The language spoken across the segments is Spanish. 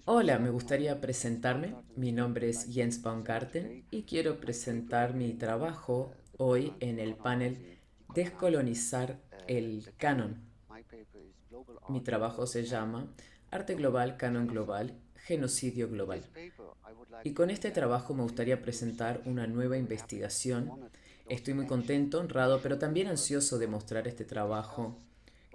Hola, me gustaría presentarme. Mi nombre es Jens Baumgarten y quiero presentar mi trabajo hoy en el panel Descolonizar el Canon. Mi trabajo se llama Arte Global, Canon Global, Genocidio Global. Y con este trabajo me gustaría presentar una nueva investigación. Estoy muy contento, honrado, pero también ansioso de mostrar este trabajo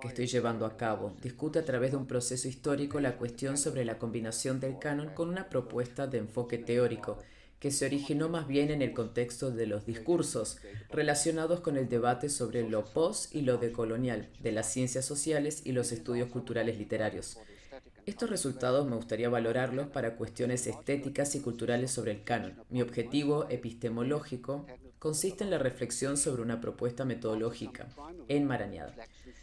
que estoy llevando a cabo. Discute a través de un proceso histórico la cuestión sobre la combinación del canon con una propuesta de enfoque teórico que se originó más bien en el contexto de los discursos relacionados con el debate sobre lo post y lo decolonial, de las ciencias sociales y los estudios culturales literarios. Estos resultados me gustaría valorarlos para cuestiones estéticas y culturales sobre el canon. Mi objetivo epistemológico consiste en la reflexión sobre una propuesta metodológica enmarañada.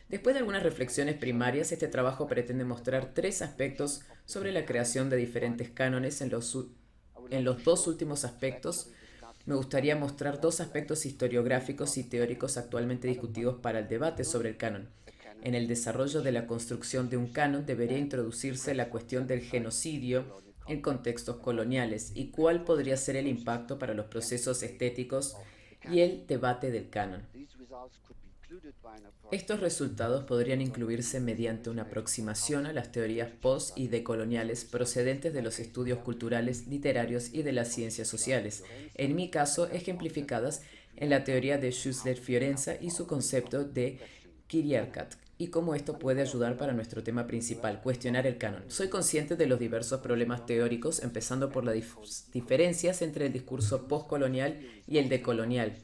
Después de algunas reflexiones primarias, este trabajo pretende mostrar tres aspectos sobre la creación de diferentes cánones. En los dos últimos aspectos, me gustaría mostrar dos aspectos historiográficos y teóricos actualmente discutidos para el debate sobre el canon. En el desarrollo de la construcción de un canon debería introducirse la cuestión del genocidio en contextos coloniales y cuál podría ser el impacto para los procesos estéticos y el debate del canon. Estos resultados podrían incluirse mediante una aproximación a las teorías post y decoloniales procedentes de los estudios culturales, literarios y de las ciencias sociales, en mi caso ejemplificadas en la teoría de Schussler-Fiorenza y su concepto de Kiriakat, y cómo esto puede ayudar para nuestro tema principal, cuestionar el canon. Soy consciente de los diversos problemas teóricos, empezando por las diferencias entre el discurso postcolonial y el decolonial,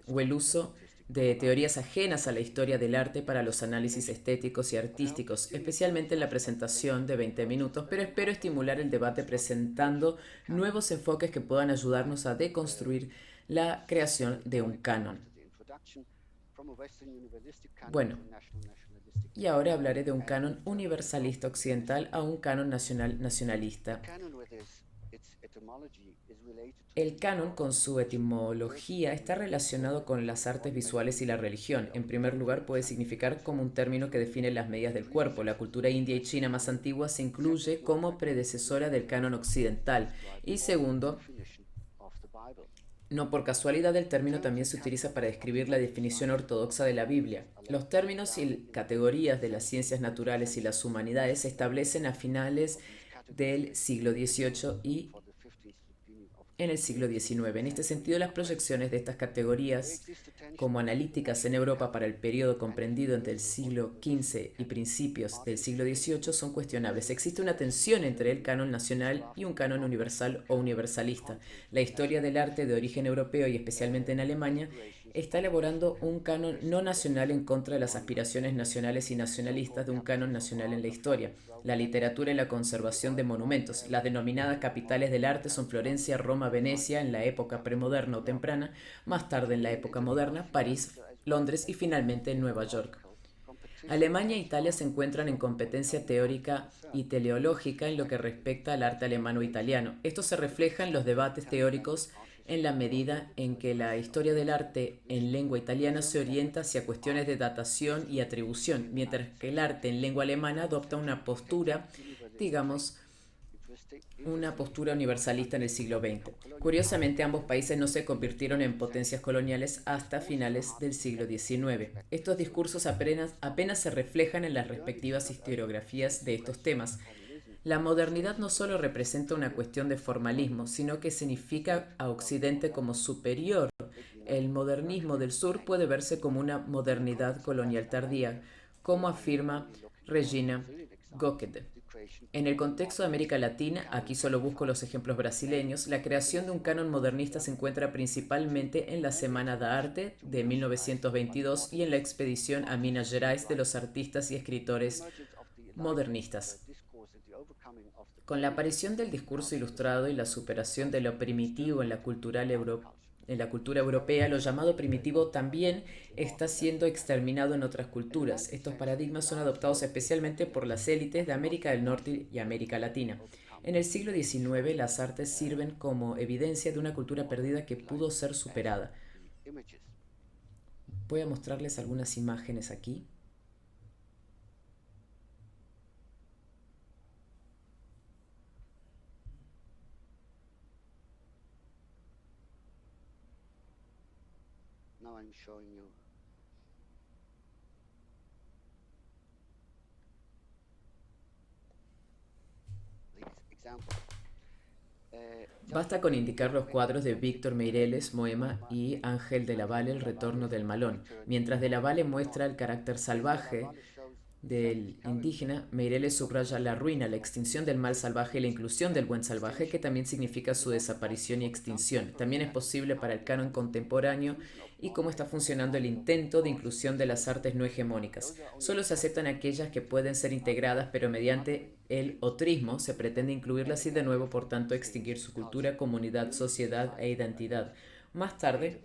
o el uso de teorías ajenas a la historia del arte para los análisis estéticos y artísticos, especialmente en la presentación de 20 minutos, pero espero estimular el debate presentando nuevos enfoques que puedan ayudarnos a deconstruir la creación de un canon. Bueno, y ahora hablaré de un canon universalista occidental a un canon nacional nacionalista. El canon, con su etimología, está relacionado con las artes visuales y la religión. En primer lugar, puede significar como un término que define las medidas del cuerpo. La cultura india y china más antigua se incluye como predecesora del canon occidental. Y segundo, no por casualidad, el término también se utiliza para describir la definición ortodoxa de la Biblia. Los términos y categorías de las ciencias naturales y las humanidades se establecen a finales del siglo XVIII y en el siglo XIX. En este sentido, las proyecciones de estas categorías como analíticas en Europa para el periodo comprendido entre el siglo XV y principios del siglo XVIII son cuestionables. Existe una tensión entre el canon nacional y un canon universal o universalista. La historia del arte de origen europeo y especialmente en Alemania está elaborando un canon no nacional en contra de las aspiraciones nacionales y nacionalistas de un canon nacional en la historia. La literatura y la conservación de monumentos. Las denominadas capitales del arte son Florencia, Roma, Venecia en la época premoderna o temprana, más tarde en la época moderna, París, Londres y finalmente Nueva York. Alemania e Italia se encuentran en competencia teórica y teleológica en lo que respecta al arte alemán o italiano. Esto se refleja en los debates teóricos en la medida en que la historia del arte en lengua italiana se orienta hacia cuestiones de datación y atribución, mientras que el arte en lengua alemana adopta una postura, digamos, una postura universalista en el siglo XX. Curiosamente, ambos países no se convirtieron en potencias coloniales hasta finales del siglo XIX. Estos discursos apenas se reflejan en las respectivas historiografías de estos temas. La modernidad no solo representa una cuestión de formalismo, sino que significa a Occidente como superior. El modernismo del sur puede verse como una modernidad colonial tardía, como afirma Regina Goquete. En el contexto de América Latina, aquí solo busco los ejemplos brasileños, la creación de un canon modernista se encuentra principalmente en la Semana da Arte de 1922 y en la expedición a Minas Gerais de los artistas y escritores modernistas. Con la aparición del discurso ilustrado y la superación de lo primitivo en la cultura europea, lo llamado primitivo también está siendo exterminado en otras culturas. Estos paradigmas son adoptados especialmente por las élites de América del Norte y América Latina. En el siglo XIX, las artes sirven como evidencia de una cultura perdida que pudo ser superada. Voy a mostrarles algunas imágenes aquí. Basta con indicar los cuadros de Víctor Meireles, Moema y Ángel de la Valle, El retorno del Malón. Mientras de la Valle muestra el carácter salvaje del indígena, Meireles subraya la ruina, la extinción del mal salvaje y la inclusión del buen salvaje, que también significa su desaparición y extinción. También es posible para el canon contemporáneo y cómo está funcionando el intento de inclusión de las artes no hegemónicas. Solo se aceptan aquellas que pueden ser integradas, pero mediante el otrismo se pretende incluirlas y de nuevo, por tanto, extinguir su cultura, comunidad, sociedad e identidad. Más tarde,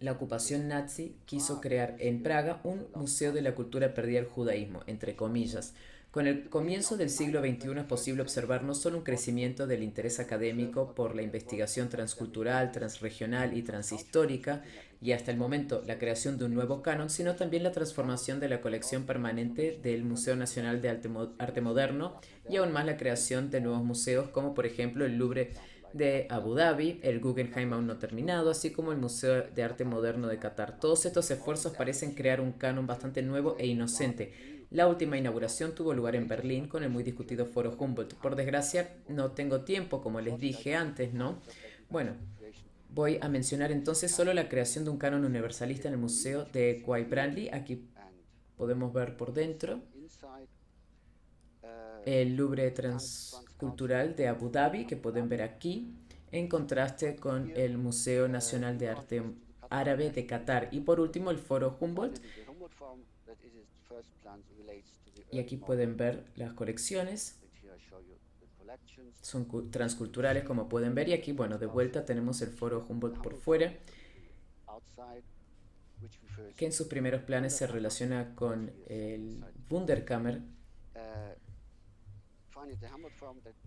la ocupación nazi quiso crear en Praga un museo de la cultura perdida del judaísmo, entre comillas. Con el comienzo del siglo XXI es posible observar no solo un crecimiento del interés académico por la investigación transcultural, transregional y transhistórica, y hasta el momento la creación de un nuevo canon, sino también la transformación de la colección permanente del Museo Nacional de Arte Moderno y aún más la creación de nuevos museos como por ejemplo el Louvre de Abu Dhabi, el Guggenheim aún no terminado, así como el Museo de Arte Moderno de Qatar. Todos estos esfuerzos parecen crear un canon bastante nuevo e inocente. La última inauguración tuvo lugar en Berlín con el muy discutido Foro Humboldt. Por desgracia, no tengo tiempo, como les dije antes, ¿no? Bueno, voy a mencionar entonces solo la creación de un canon universalista en el Museo de Quai Branly. Aquí podemos ver por dentro el Louvre Transcultural de Abu Dhabi, que pueden ver aquí, en contraste con el Museo Nacional de Arte Árabe de Qatar. Y por último, el Foro Humboldt. Y aquí pueden ver las colecciones. Son transculturales, como pueden ver. Y aquí, bueno, de vuelta tenemos el Foro Humboldt por fuera, que en sus primeros planes se relaciona con el Wunderkammer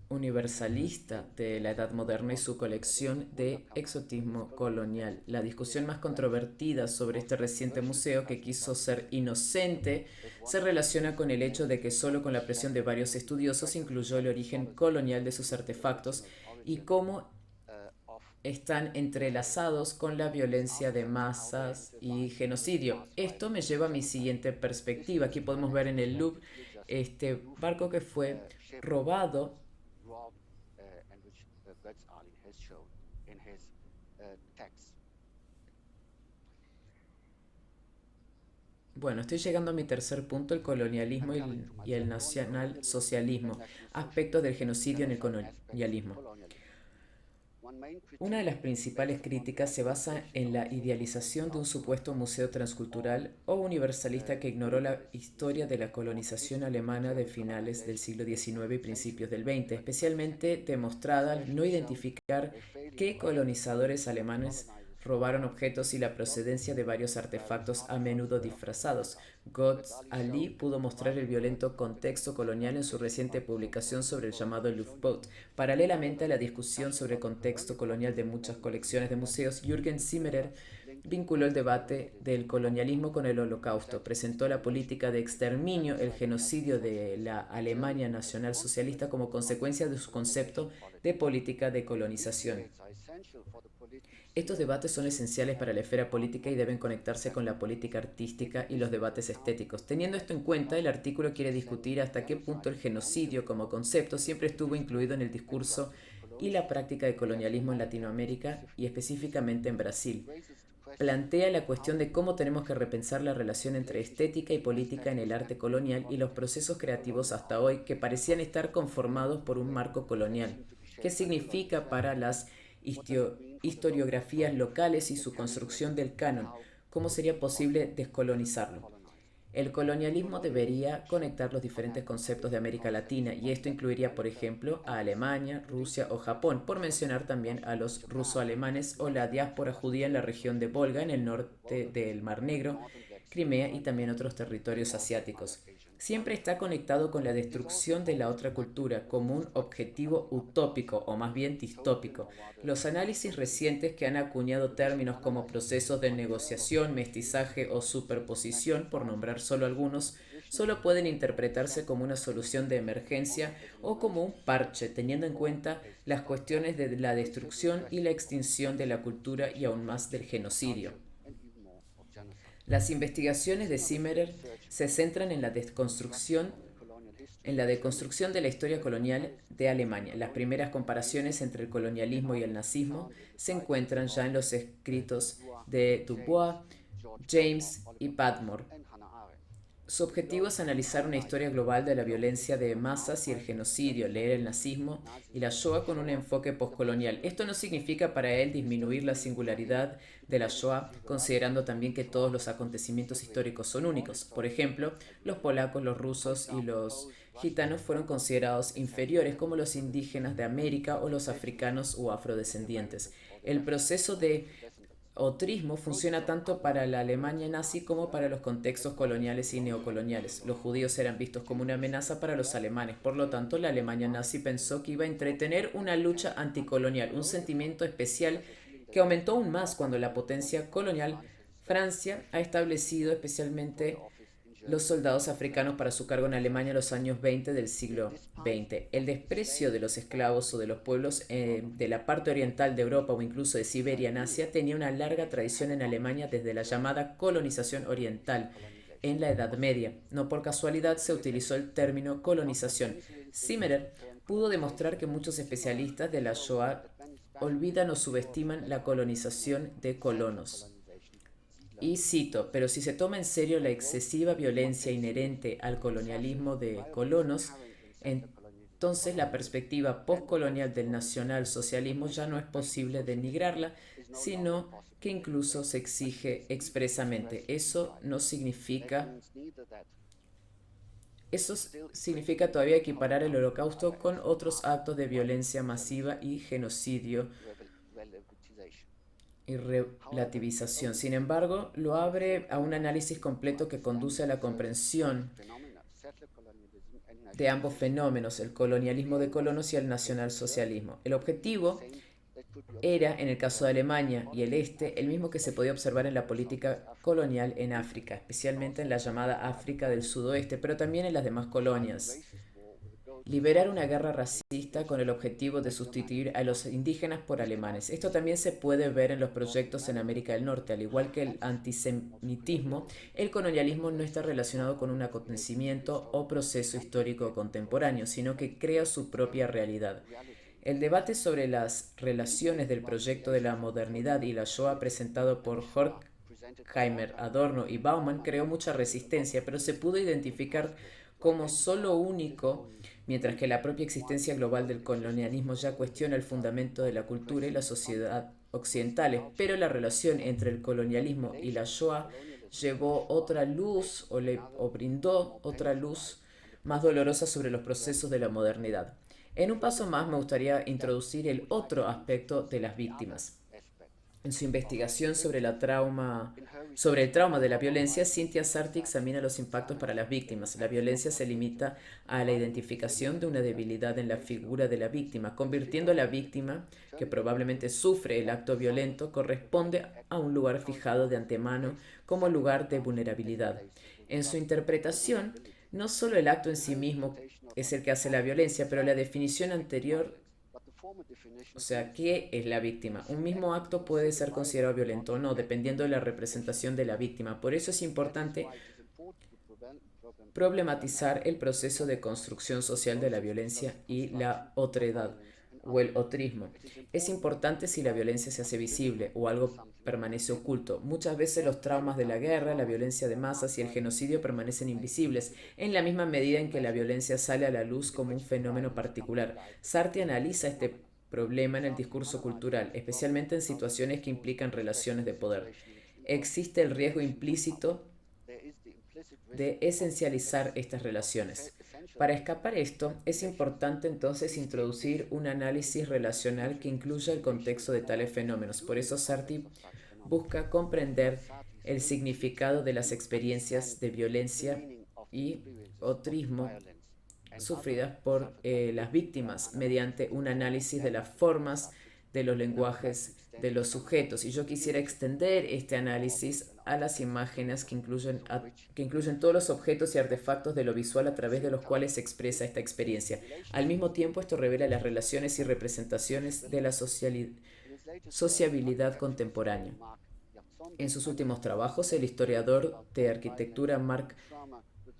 universalista de la Edad Moderna y su colección de exotismo colonial. La discusión más controvertida sobre este reciente museo, que quiso ser inocente, se relaciona con el hecho de que solo con la presión de varios estudiosos incluyó el origen colonial de sus artefactos y cómo están entrelazados con la violencia de masas y genocidio. Esto me lleva a mi siguiente perspectiva. Aquí podemos ver en el Louvre este barco que fue robado. Bueno, estoy llegando a mi tercer punto, el colonialismo y el nacionalsocialismo, aspectos del genocidio en el colonialismo. Una de las principales críticas se basa en la idealización de un supuesto museo transcultural o universalista que ignoró la historia de la colonización alemana de finales del siglo XIX y principios del XX, especialmente demostrada al no identificar qué colonizadores alemanes robaron objetos y la procedencia de varios artefactos a menudo disfrazados. Götz Ali pudo mostrar el violento contexto colonial en su reciente publicación sobre el llamado Luftboot. Paralelamente a la discusión sobre el contexto colonial de muchas colecciones de museos, Jürgen Zimmerer vinculó el debate del colonialismo con el Holocausto, presentó la política de exterminio, el genocidio de la Alemania nacionalsocialista como consecuencia de su concepto de política de colonización. Estos debates son esenciales para la esfera política y deben conectarse con la política artística y los debates estéticos. Teniendo esto en cuenta, el artículo quiere discutir hasta qué punto el genocidio como concepto siempre estuvo incluido en el discurso y la práctica de colonialismo en Latinoamérica y específicamente en Brasil. Plantea la cuestión de cómo tenemos que repensar la relación entre estética y política en el arte colonial y los procesos creativos hasta hoy que parecían estar conformados por un marco colonial. ¿Qué significa para las historiografías locales y su construcción del canon? ¿Cómo sería posible descolonizarlo? El colonialismo debería conectar los diferentes conceptos de América Latina y esto incluiría, por ejemplo, a Alemania, Rusia o Japón, por mencionar también a los ruso-alemanes o la diáspora judía en la región de Volga, en el norte del Mar Negro, Crimea y también otros territorios asiáticos. Siempre está conectado con la destrucción de la otra cultura como un objetivo utópico o más bien distópico. Los análisis recientes que han acuñado términos como procesos de negociación, mestizaje o superposición, por nombrar solo algunos, solo pueden interpretarse como una solución de emergencia o como un parche, teniendo en cuenta las cuestiones de la destrucción y la extinción de la cultura y aún más del genocidio. Las investigaciones de Zimmerer se centran en la deconstrucción de la historia colonial de Alemania. Las primeras comparaciones entre el colonialismo y el nazismo se encuentran ya en los escritos de Dubois, James y Padmore. Su objetivo es analizar una historia global de la violencia de masas y el genocidio, leer el nazismo y la Shoah con un enfoque postcolonial. Esto no significa para él disminuir la singularidad de la Shoah, considerando también que todos los acontecimientos históricos son únicos. Por ejemplo, los polacos, los rusos y los gitanos fueron considerados inferiores como los indígenas de América o los africanos o afrodescendientes. El proceso de otrismo funciona tanto para la Alemania nazi como para los contextos coloniales y neocoloniales. Los judíos eran vistos como una amenaza para los alemanes, por lo tanto la Alemania nazi pensó que iba a entretener una lucha anticolonial, un sentimiento especial que aumentó aún más cuando la potencia colonial, Francia, ha establecido especialmente los soldados africanos para su cargo en Alemania en los años 20 del siglo XX. El desprecio de los esclavos o de los pueblos de la parte oriental de Europa o incluso de Siberia en Asia tenía una larga tradición en Alemania desde la llamada colonización oriental en la Edad Media. No por casualidad se utilizó el término colonización. Zimmerer pudo demostrar que muchos especialistas de la Shoah olvidan o subestiman la colonización de colonos. Y cito, pero si se toma en serio la excesiva violencia inherente al colonialismo de colonos, entonces la perspectiva postcolonial del nacionalsocialismo ya no es posible denigrarla, sino que incluso se exige expresamente. Eso significa todavía equiparar el Holocausto con otros actos de violencia masiva y genocidio y relativización. Sin embargo, lo abre a un análisis completo que conduce a la comprensión de ambos fenómenos, el colonialismo de colonos y el nacionalsocialismo. El objetivo era, en el caso de Alemania y el Este, el mismo que se podía observar en la política colonial en África, especialmente en la llamada África del Sudoeste, pero también en las demás colonias. Liberar una guerra racista con el objetivo de sustituir a los indígenas por alemanes. Esto también se puede ver en los proyectos en América del Norte. Al igual que el antisemitismo, el colonialismo no está relacionado con un acontecimiento o proceso histórico contemporáneo, sino que crea su propia realidad. El debate sobre las relaciones del proyecto de la modernidad y la Shoah presentado por Horkheimer, Adorno y Bauman creó mucha resistencia, pero se pudo identificar como solo único, mientras que la propia existencia global del colonialismo ya cuestiona el fundamento de la cultura y la sociedad occidentales, pero la relación entre el colonialismo y la Shoah llevó otra luz o brindó otra luz más dolorosa sobre los procesos de la modernidad. En un paso más me gustaría introducir el otro aspecto de las víctimas. En su investigación sobre el trauma de la violencia, Cynthia Sarti examina los impactos para las víctimas. La violencia se limita a la identificación de una debilidad en la figura de la víctima, convirtiendo a la víctima, que probablemente sufre el acto violento, corresponde a un lugar fijado de antemano como lugar de vulnerabilidad. En su interpretación, no solo el acto en sí mismo es el que hace la violencia, pero la definición anterior, o sea, ¿qué es la víctima? Un mismo acto puede ser considerado violento o no, dependiendo de la representación de la víctima. Por eso es importante problematizar el proceso de construcción social de la violencia y la otredad o el otrismo. Es importante si la violencia se hace visible o algo permanece oculto. Muchas veces los traumas de la guerra, la violencia de masas y el genocidio permanecen invisibles, en la misma medida en que la violencia sale a la luz como un fenómeno particular. Sartre analiza este problema en el discurso cultural, especialmente en situaciones que implican relaciones de poder. Existe el riesgo implícito de esencializar estas relaciones. Para escapar esto, es importante entonces introducir un análisis relacional que incluya el contexto de tales fenómenos. Por eso Sartre busca comprender el significado de las experiencias de violencia y otrismo sufridas por las víctimas mediante un análisis de las formas, de los lenguajes de los sujetos. Y yo quisiera extender este análisis a las imágenes que incluyen todos los objetos y artefactos de lo visual a través de los cuales se expresa esta experiencia. Al mismo tiempo, esto revela las relaciones y representaciones de la sociabilidad contemporánea. En sus últimos trabajos, el historiador de arquitectura Mark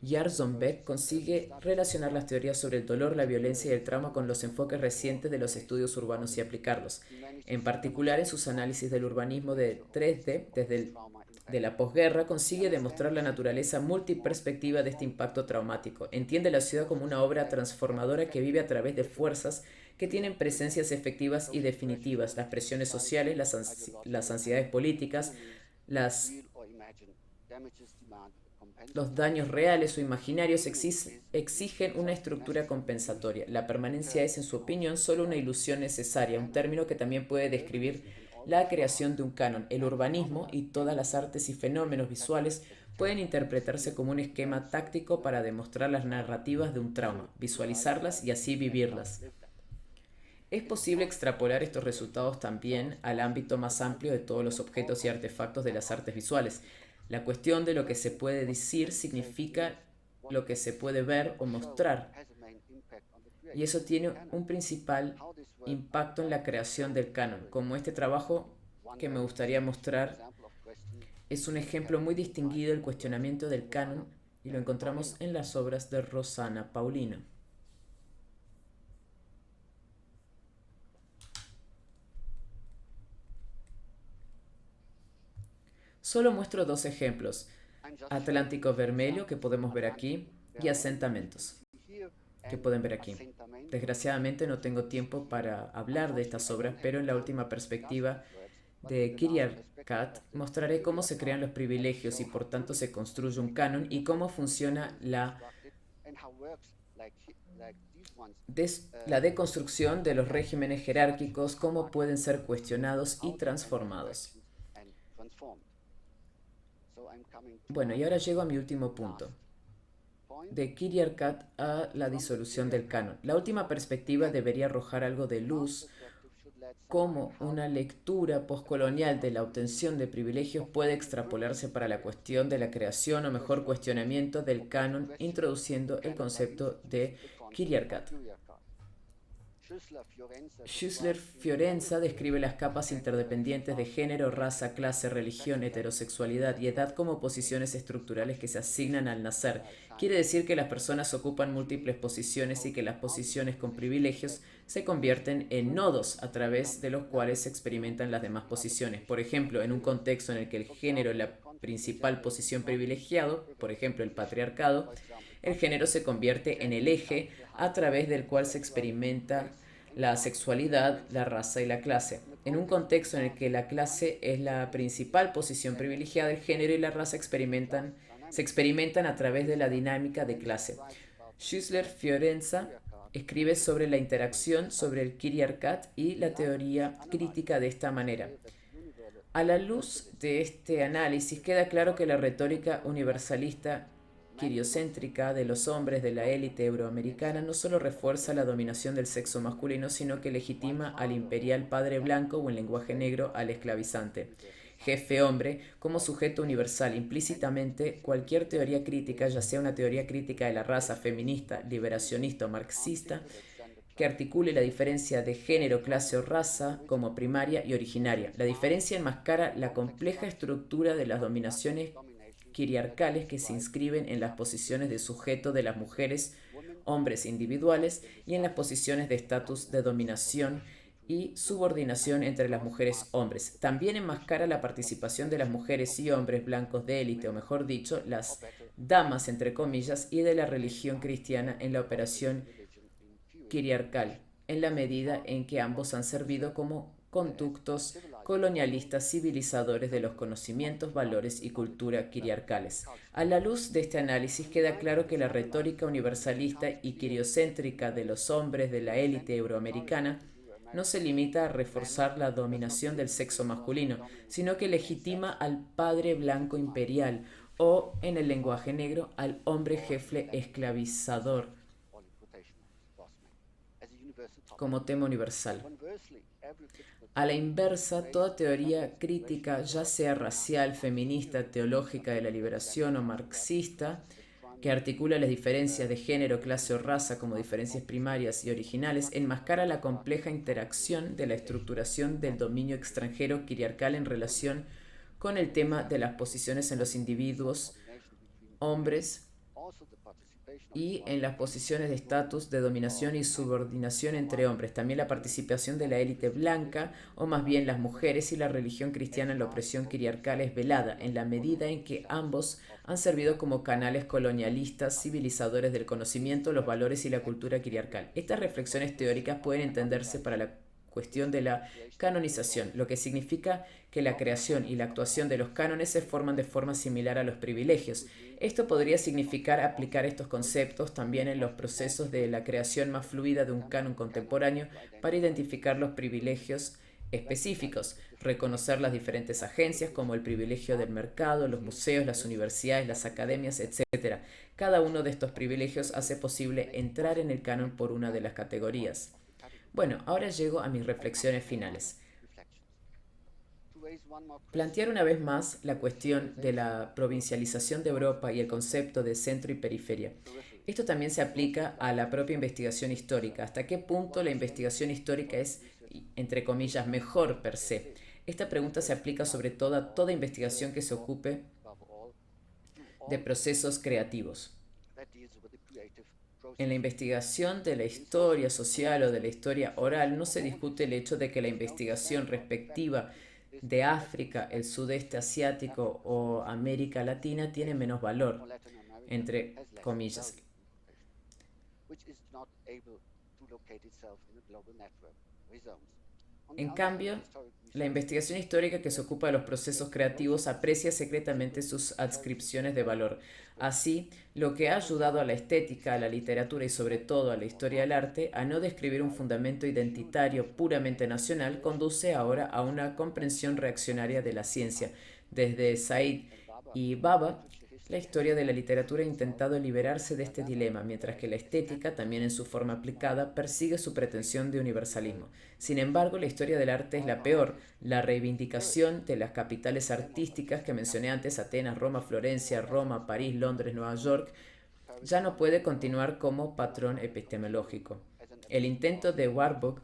Jarzonbeck consigue relacionar las teorías sobre el dolor, la violencia y el trauma con los enfoques recientes de los estudios urbanos y aplicarlos. En particular, en sus análisis del urbanismo de 3D, de la posguerra, consigue demostrar la naturaleza multiperspectiva de este impacto traumático. Entiende la ciudad como una obra transformadora que vive a través de fuerzas que tienen presencias efectivas y definitivas, las presiones sociales, las ansiedades políticas, las los daños reales o imaginarios exigen una estructura compensatoria. La permanencia es, en su opinión, solo una ilusión necesaria, un término que también puede describir la creación de un canon. El urbanismo y todas las artes y fenómenos visuales pueden interpretarse como un esquema táctico para demostrar las narrativas de un trauma, visualizarlas y así vivirlas. Es posible extrapolar estos resultados también al ámbito más amplio de todos los objetos y artefactos de las artes visuales. La cuestión de lo que se puede decir significa lo que se puede ver o mostrar, y eso tiene un principal impacto en la creación del canon. Como este trabajo que me gustaría mostrar es un ejemplo muy distinguido del cuestionamiento del canon, y lo encontramos en las obras de Rossana Paulino. Solo muestro dos ejemplos: Atlántico Vermelho, que podemos ver aquí, y Asentamientos, que pueden ver aquí. Desgraciadamente no tengo tiempo para hablar de estas obras, pero en la última perspectiva de Kiriakat mostraré cómo se crean los privilegios y por tanto se construye un canon, y cómo funciona la deconstrucción de los regímenes jerárquicos, cómo pueden ser cuestionados y transformados. Bueno, y ahora llego a mi último punto, de Kiriakat a la disolución del canon. La última perspectiva debería arrojar algo de luz cómo una lectura postcolonial de la obtención de privilegios puede extrapolarse para la cuestión de la creación o mejor cuestionamiento del canon, introduciendo el concepto de Kiriakat. Schüssler Fiorenza describe las capas interdependientes de género, raza, clase, religión, heterosexualidad y edad como posiciones estructurales que se asignan al nacer. Quiere decir que las personas ocupan múltiples posiciones y que las posiciones con privilegios se convierten en nodos a través de los cuales se experimentan las demás posiciones. Por ejemplo, en un contexto en el que el género es la principal posición privilegiado, por ejemplo el patriarcado, el género se convierte en el eje a través del cual se experimenta la sexualidad, la raza y la clase. En un contexto en el que la clase es la principal posición privilegiada, el género y la raza se experimentan a través de la dinámica de clase. Schüssler Fiorenza escribe sobre la interacción sobre el Kiriakat y la teoría crítica de esta manera. A la luz de este análisis queda claro que la retórica universalista quiriocéntrica de los hombres de la élite euroamericana no solo refuerza la dominación del sexo masculino, sino que legitima al imperial padre blanco, o en lenguaje negro, al esclavizante jefe hombre como sujeto universal. Implícitamente, cualquier teoría crítica, ya sea una teoría crítica de la raza, feminista, liberacionista o marxista, que articule la diferencia de género, clase o raza como primaria y originaria. La diferencia enmascara la compleja estructura de las dominaciones quiriarcales que se inscriben en las posiciones de sujeto de las mujeres, hombres individuales, y en las posiciones de estatus de dominación y subordinación entre las mujeres hombres. También enmascara la participación de las mujeres y hombres blancos de élite, o mejor dicho, las damas entre comillas, y de la religión cristiana en la operación quiriarcal, en la medida en que ambos han servido como conductos colonialistas civilizadores de los conocimientos, valores y cultura quiriarcales. A la luz de este análisis queda claro que la retórica universalista y quiriocéntrica de los hombres de la élite euroamericana no se limita a reforzar la dominación del sexo masculino, sino que legitima al padre blanco imperial, o, en el lenguaje negro, al hombre jefe esclavizador, como tema universal. A la inversa, toda teoría crítica, ya sea racial, feminista, teológica de la liberación o marxista, que articula las diferencias de género, clase o raza como diferencias primarias y originales, enmascara la compleja interacción de la estructuración del dominio extranjero quiriarcal en relación con el tema de las posiciones en los individuos, hombres, y en las posiciones de estatus de dominación y subordinación entre hombres. También la participación de la élite blanca, o más bien las mujeres, y la religión cristiana en la opresión criarcal es velada, en la medida en que ambos han servido como canales colonialistas, civilizadores del conocimiento, los valores y la cultura criarcal. Estas reflexiones teóricas pueden entenderse para la cuestión de la canonización, lo que significa que la creación y la actuación de los cánones se forman de forma similar a los privilegios. Esto podría significar aplicar estos conceptos también en los procesos de la creación más fluida de un canon contemporáneo para identificar los privilegios específicos, reconocer las diferentes agencias como el privilegio del mercado, los museos, las universidades, las academias, etc. Cada uno de estos privilegios hace posible entrar en el canon por una de las categorías. Bueno, ahora llego a mis reflexiones finales. Plantear una vez más la cuestión de la provincialización de Europa y el concepto de centro y periferia. Esto también se aplica a la propia investigación histórica. ¿Hasta qué punto la investigación histórica es, entre comillas, mejor per se? Esta pregunta se aplica sobre todo a toda investigación que se ocupe de procesos creativos. En la investigación de la historia social o de la historia oral no se discute el hecho de que la investigación respectiva de África, el sudeste asiático o América Latina tiene menos valor, entre comillas. En cambio, la investigación histórica que se ocupa de los procesos creativos aprecia secretamente sus adscripciones de valor. Así, lo que ha ayudado a la estética, a la literatura y sobre todo a la historia del arte a no describir un fundamento identitario puramente nacional, conduce ahora a una comprensión reaccionaria de la ciencia. Desde Said y Baba, la historia de la literatura ha intentado liberarse de este dilema, mientras que la estética, también en su forma aplicada, persigue su pretensión de universalismo. Sin embargo, la historia del arte es la peor. La reivindicación de las capitales artísticas que mencioné antes, Atenas, Roma, Florencia, Roma, París, Londres, Nueva York, ya no puede continuar como patrón epistemológico. El intento de Warburg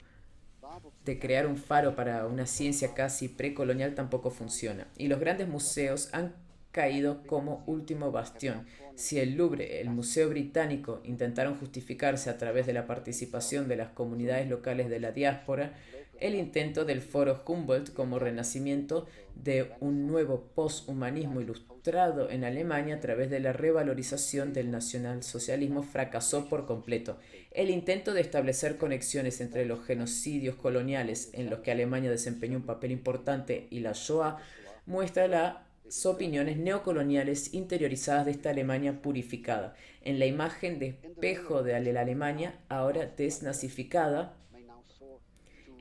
de crear un faro para una ciencia casi precolonial tampoco funciona, y los grandes museos han caído como último bastión. Si el Louvre, el Museo Británico, intentaron justificarse a través de la participación de las comunidades locales de la diáspora, el intento del Foro Humboldt como renacimiento de un nuevo posthumanismo ilustrado en Alemania a través de la revalorización del nacionalsocialismo fracasó por completo. El intento de establecer conexiones entre los genocidios coloniales en los que Alemania desempeñó un papel importante y la Shoah muestra las opiniones neocoloniales interiorizadas de esta Alemania purificada. En la imagen de espejo de la Alemania ahora desnazificada,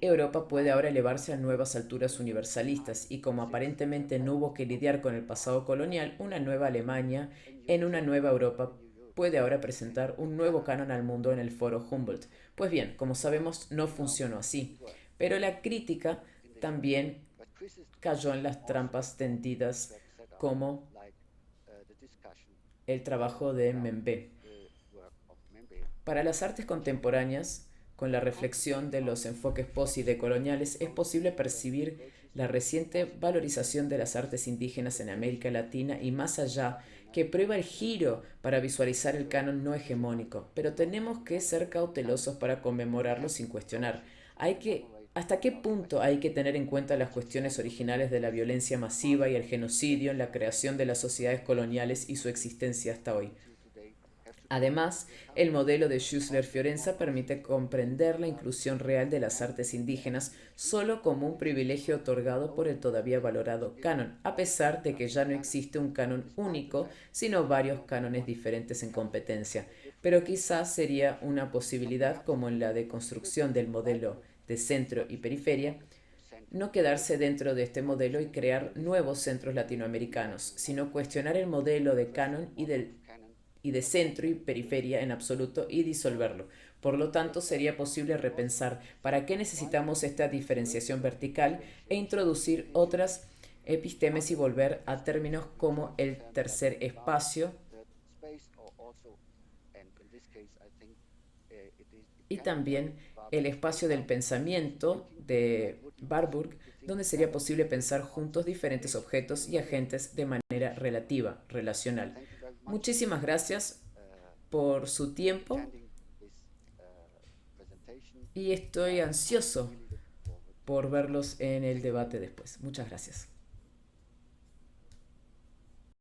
Europa puede ahora elevarse a nuevas alturas universalistas y como aparentemente no hubo que lidiar con el pasado colonial, una nueva Alemania en una nueva Europa puede ahora presentar un nuevo canon al mundo en el Foro Humboldt. Pues bien, como sabemos, no funcionó así, pero la crítica también cayó en las trampas tendidas como el trabajo de Membe. Para las artes contemporáneas, con la reflexión de los enfoques post y decoloniales, es posible percibir la reciente valorización de las artes indígenas en América Latina y más allá, que prueba el giro para visualizar el canon no hegemónico, pero tenemos que ser cautelosos para conmemorarlo sin cuestionar. ¿Hasta qué punto hay que tener en cuenta las cuestiones originales de la violencia masiva y el genocidio en la creación de las sociedades coloniales y su existencia hasta hoy? Además, el modelo de Schussler-Fiorenza permite comprender la inclusión real de las artes indígenas solo como un privilegio otorgado por el todavía valorado canon, a pesar de que ya no existe un canon único, sino varios cánones diferentes en competencia. Pero quizás sería una posibilidad, como en la deconstrucción del modelo de centro y periferia, no quedarse dentro de este modelo y crear nuevos centros latinoamericanos, sino cuestionar el modelo de canon y de centro y periferia en absoluto y disolverlo. Por lo tanto, sería posible repensar para qué necesitamos esta diferenciación vertical e introducir otras epistemes y volver a términos como el tercer espacio y también el espacio del pensamiento, de Warburg, donde sería posible pensar juntos diferentes objetos y agentes de manera relativa, relacional. Muchísimas gracias por su tiempo y estoy ansioso por verlos en el debate después. Muchas gracias.